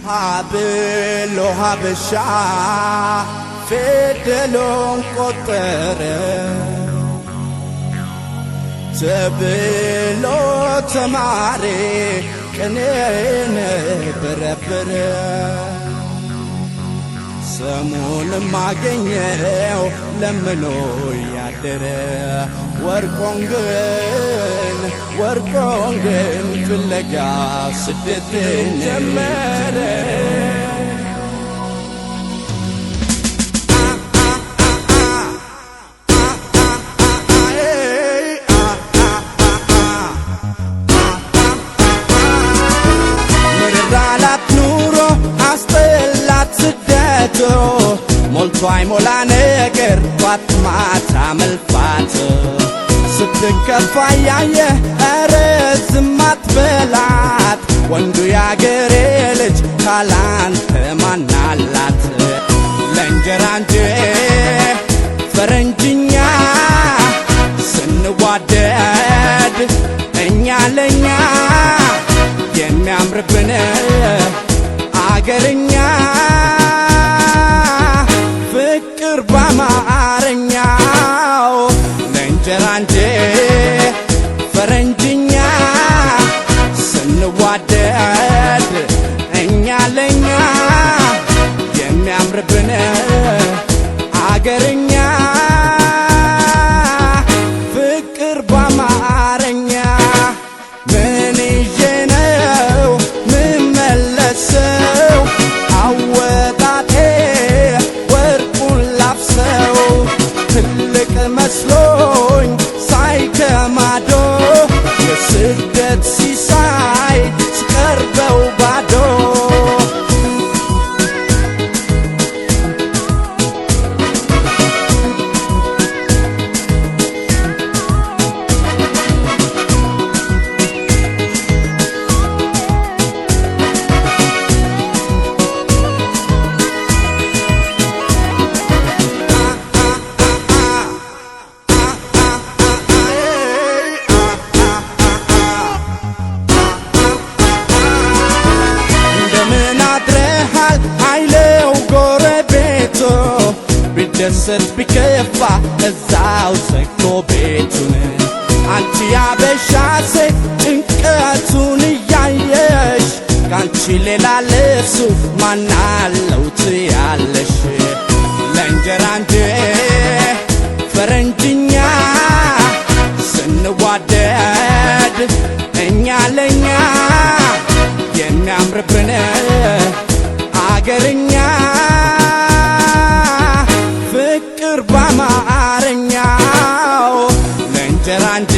Habelo habesha fedelon qotere tebelo tamare kenene berebere ሰሙን ማገኘው ለምኖ ያደረ ወርቆን ግን ፍለጋ ስደትን ጀመረ ምራላት ኑሮ አስጠላት ስደቱ ሞልቶ አይሞላ ነገር ጧት ማታ መልፋት ስትከፋ ያየ ኧረ ዝም አትበላት ወንዱ ያገሬ ልጅ ካላንተ ማናላት ለእንጀራ እንጂ ፈረንጅኛ ስንዋደድ እኛ ለኛ የሚያምርብን አገርኛ ፍቅር በአማርኛው ለእንጀራ እንጂ ፈረንጅኛ ስንዋደድ እኛ ለኛ የሚያምርብን አገርኛ ፍቅር በአማርኛ ምን ይዤ ነው ምመለሰው አወጣጤ ወርቁን ላብሰው ትልቅ መስሎኝ ሳይከማዶ የስደት ሲሳይ ስቀርበው ባዶ ደሰት ቢከፋ እዛው ዘግቶ ቤቱን አንቺ ያበሻ ሴት ጭንቀቱን እያየሽ ካንቺ ሌላ ልብሱ ማናለው ትያለሽ ለእንጀራ እንጂ ፈረንጅኛ ስንዋደድ እኛ ለኛ የሚያምርብን አገርኛ ፍቅር በአማርኛው ለእንጀራ እንጂ